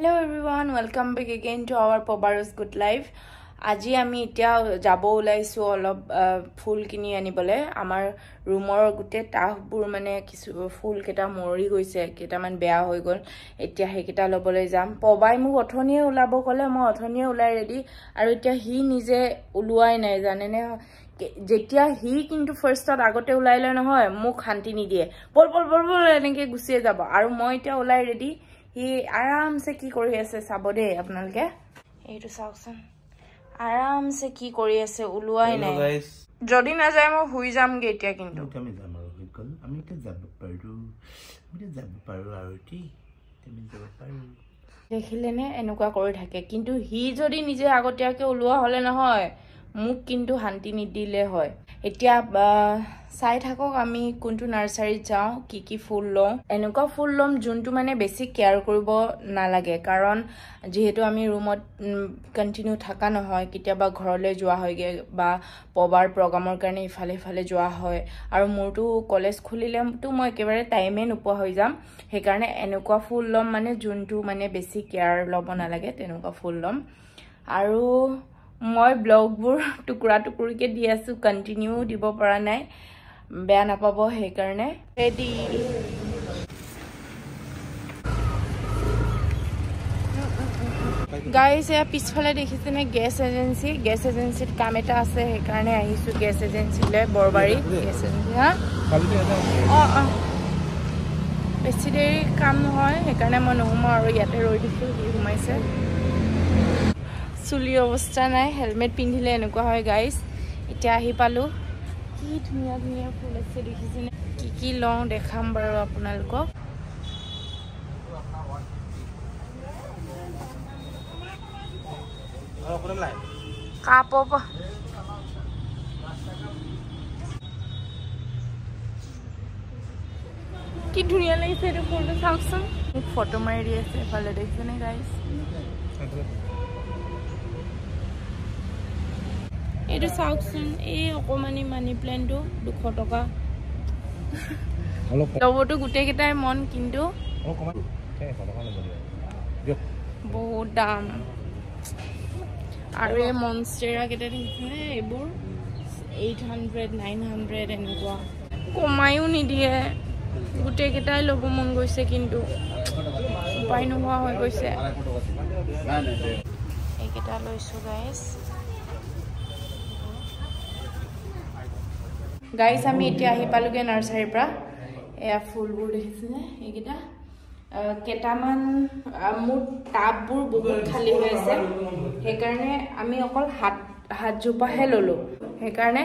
Hello everyone, welcome back again to our Pobaro's Good Life. আজি আমি এতিয়া যাব ওলাইছো অলপ ফুল কিনি আনিবলে আমাৰ ৰুমৰ গুটে টাফবোৰ মানে কিছু ফুল কেটা মৰি গৈছে কেটামান বেয়া হৈ গল এতিয়া হেকিটা লবলৈ যাম পবাই মু অথনিয়ে ওলাব কলে মই অথনিয়ে ওলাই ৰেডি আৰু এতিয়া হি নিজে উলুৱাই নাই জানেনে যেতিয়া হি কিন্তু ফাৰ্ষ্টত আগতে ওলাইলে নহয় মোক শান্তি নিদিয়ে বল বল বল বল এনেকে গুছিয়ে যাব আৰু মই এতিয়া ওলাই ৰেডি হি আৰামছে কি কৰি আছে চাব দে আপোনালকে এইটো চাওকচোন आराम से की কৰি আছে উলুৱাই নাই যদি না যায় মই হুই যামগে এতিয়া কিন্তু আমি যাম আৰু হৈ গল আমি তে যাব পাৰো আৰু টি তুমি যাব পাৰো দেখিলেনে এনেকুৱা কৰি থাকে কিন্তু হি যদি নিজে আগতিয়াকে উলুৱা হলে নহয় মুক কিন্তু শান্তি নিদিলে হয় এতিয়া চাই থাকক আমি কোনটো নাৰ্সাৰীত যাও কি ফুল লওঁ এনেকুৱা ফুল লম যোনটো মানে বেছি কেয়াৰ কৰিব নালাগে কাৰণ যেহেতু আমি ৰুমত কন্টিনিউ থাকা নহয় কিতিয়াবা ঘৰলৈ যোৱা হয়গে বা পবাৰ প্ৰগ্ৰামৰ কাৰণে ইফালে যোৱা হয় আৰু মোৰটো কলেজ খুলিলে তো মই একেবাৰে টাইমে নোপোৱা হৈ যাম সেই কাৰণে এনেকুৱা ফুল লম মানে যোনটো মানে বেছি কেয়াৰ লব নালাগে তেনেকুৱা ফুল লম আৰু মই ব্লগবোৰ টুকুৰা টুকুৰিকে দি আছো কন্টিনিউ দিব পৰা নাই বেয়া নাপাব সেই কাৰণে ৰেডি গাইস এ পিছফালে দেখিছেনে গেছ এজেন্সিত কাম এটা আছে সেই কাৰণে আহিছো গেছ এজেন্সিলে বৰবাৰী গেছ এজেন্সি হা বেছি দেৰি কাম নহয় সেই কাৰণে মই নহম আৰু ইয়াতে ৰৈ দিছো কি ঘুমাইছে চুলি অৱস্থা নাই হেলমেট পিন্ধিলে এনেকুৱা হয় গাইস এতিয়া আহি পালো কি ধুনিয়া ধুনিয়া ফুল আছে দেখিছেনে কি লওঁ দেখাম বাৰু আপোনালোকক কাপপ কি ধুনিয়া লাগিছে এইটো ফুলটো চাওকচোন ফটো মাৰি দি আছে এফালে দেখিছেনে গাইস এইটো চাওকচোন এই অকমানি মানি প্লেনটো 200 টকা লবটো গোটেই কেইটাই মন কিন্তু বহুত দাম আৰু এই মনষ্টেৰা কেইটা দেখিছেনে এইবোৰ 800 900 এনেকুৱা কমায়ো নিদিয়ে গোটেই কেইটাই লব মন গৈছে কিন্তু উপায় নোহোৱা হৈ গৈছে এইকেইটা লৈছো গাইস আমি এতিয়া আহি পালোগে নাৰ্সাৰীৰ পৰা এয়া ফুলবোৰ দেখিছেনে এইকেইটা কেটামান মোৰ টাববোৰ বহুত খালি হৈ আছে সেই কাৰণে আমি অকল হাত জোপাহে ললো সেই কাৰণে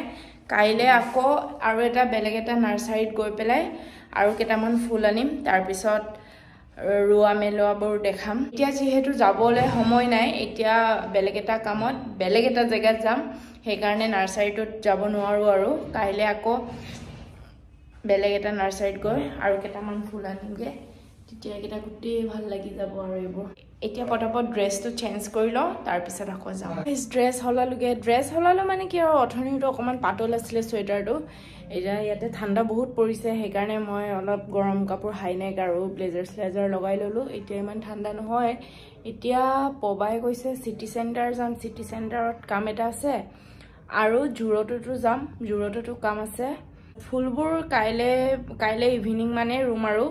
কাইলে আকৌ আৰু এটা বেলেগ এটা নাৰ্সাৰীত গৈ পেলাই আৰু কেটামান ফুল আনিম তাৰ পিছত ৰুৱা মেলোৱাবোৰ দেখাম এতিয়া যেহেতু যাবলৈ সময় নাই এতিয়া বেলেগ এটা কামত বেলেগ এটা জায়গাত যাম সেই কাৰণে নাৰ্সাৰীটোত যাব নোৱাৰো আৰু কাইলে আকৌ বেলেগ এটা নাৰ্সাৰীত গৈ আৰু কেটামান ফুল আনিমগে তেতিয়া কেটা গুটি ভাল লাগি যাব আৰু এইবোৰ এতিয়া পটাপট ড্ৰেছটো চেঞ্জ কৰি লওঁ তাৰ পিছত আকৌ যাম এই ড্ৰেছ হলালো মানে কি আৰু অথনিটো অকমান পাতল আছিল সোয়েটাৰটো এতিয়া ইয়াতে ঠাণ্ডা বহুত পৰিছে সেই কাৰণে মই অলপ গৰম কাপোৰ হাইনেক আৰু ব্লেজাৰ লগাই ললো এতিয়া ইমান ঠাণ্ডা নহয় এতিয়া পবাই কৈছে সিটি সেন্টাৰ যাম সিটি সেন্টাৰত কাম এটা আছে আৰু জুৰটোটো যাম জুৰটোটো কাম আছে ফুলবোৰ কাইলে ইভিনিং মানে ৰুম আৰু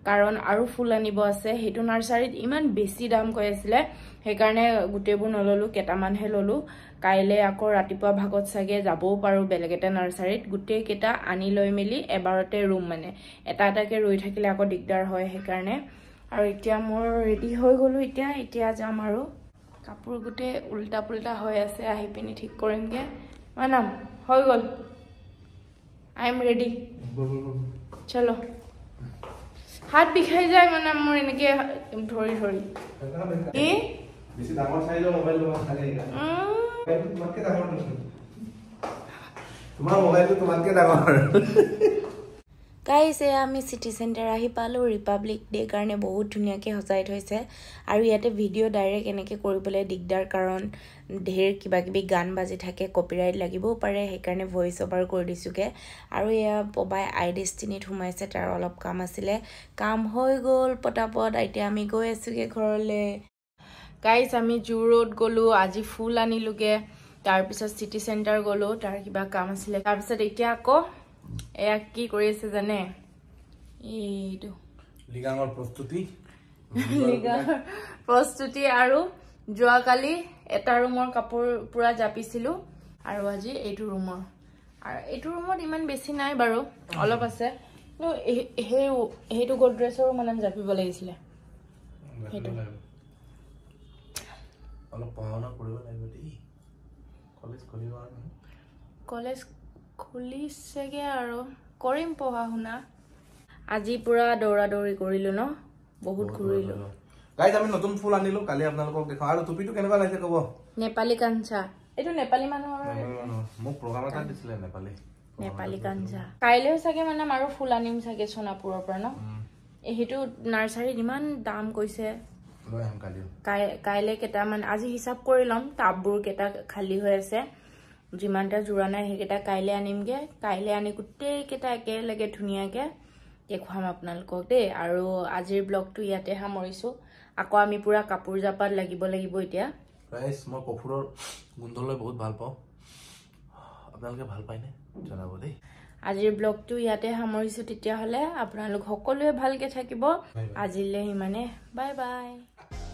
কাৰণ আৰু ফুল আনিব আছে হেতু নাৰ্সাৰীত ইমান বেছি দাম কৈ আছিল সেই কাৰণে গুটেবোৰ নললো কেটামানহে ললো কাইলে আকৌ ৰাতিপুৱা ভাগত সাগে যাবও পাৰো বেলেগ এটা নাৰ্সাৰীত গুটে কেটা আনি লৈ মেলি এবাৰতে ৰুম মানে এটাকে ৰৈ থাকিলে আকৌ দিগদাৰ হয় সেই কাৰণে আৰু এতিয়া মোৰ ৰেডি হৈ গলো এতিয়া যাম আৰু কাপোৰ গুটে উল্টা পুল্টা হৈ আছে আহি পিনি ঠিক কৰিমগে মানাম হৈ গল I am ready. चलो हाथ बिखाई जाए माना मोर এনেকে ধৰি কি বেছি ডাঙৰ সাইজৰ মোবাইল লবা খালেগা তোমাকে ডাঙৰ তোমাৰ মোবাইলটো তোমাকে ডাঙৰ গাইস আমি সিটি সেন্টাৰ আহি পালো ৰিপাব্লিক ডে কাৰণে বহুত ধুনিয়াকে সজাই থৈছে আৰু ইয়াতে ভিডিও ডাইৰেক্ট এনেকে কৰিবলৈ দিগদাৰ কাৰণ ঢেৰ কিবা কিবি গান বাজি থাকে কপিৰাইট লাগিবও পাৰে সেই কাৰণে ভয়েস ওভাৰ কৰি দিছোগে আৰু এয়া পবাই আই ডেষ্টিনিত হুমাইছে তাৰ অলপ কাম আছিল কাম হৈ গল পটাপট এতিয়া আমি গৈ আছোগে ঘৰলে গাইজ আমি জু ৰোড গ'লো আজি ফুল আনিলোগে তাৰপিছত চিটি চেণ্টাৰ গ'লো তাৰ কিবা কাম আছিলে তাৰপিছত এতিয়া আকৌ এয়া কি কৰি আছে জানে এইটো লিগাঙৰ প্ৰস্তুতি আৰু যোৱাকালি এটা ৰুমৰ কাপোৰ পুৰা জাপিছিলো আৰু আজি এইটো ৰুমৰ আৰু এইটো ৰুমত ইমান বেছি নাই বাৰু অলপ আছে সেইটো গড্ৰেছৰো মানে জাপিব লাগিছিলে সেইটো অলপ পঢ়া কৰিব লাগিব দেই কলেজ খুলিছেগে আৰু কৰিম পঢ়া শুনা আজি পুৰা দৌৰা দৌৰি কৰিলো ন বহুত ঘূৰিলো গাইজ আমি নতুন ফুল আনিলো কালি আপোনালোকক দেখাও আৰু টুপিটো কেনেকুৱা লাগিছে ক'ব নেপালী কাঞ্চা এইটো নেপালী মানুহৰ মোক প্ৰগ্ৰাম এটা দিছিলে নেপালী কাঞ্চা কাইলেও চাগে মানে আৰু ফুল আনিম চাগে সোণাপুৰৰ পৰা ন সেইটো নাৰ্চাৰীত ইমান দাম কৈছে কাইলে কেইটামান আজি হিচাপ কৰি ল'ম টাববোৰ কেইটা খালী হৈ আছে যিমানটা জোৰা নাই সেইকেইটা কাইলে আনিমগে কাইলে আনি গোটেইকেইটা একেলগে ধুনীয়াকে দেখুৱাম আপোনালোকক দেই আৰু আজিৰ ব্লগটো ইয়াতে সামৰিছো আকৌ আমি পুৰা কাপোৰ জাপাত লাগিব এতিয়া গাইজ মই কফুৰৰ গোন্ধলৈ বহুত ভাল পাওঁ আপোনালোকে ভাল পায়নে জনাব দেই আজিৰ ব্লগটো ইয়াতে সামৰিছো তেতিয়াহ'লে আপোনালোক সকলোৱে ভালকে থাকিব আজিলৈ ইমানে বাই বাই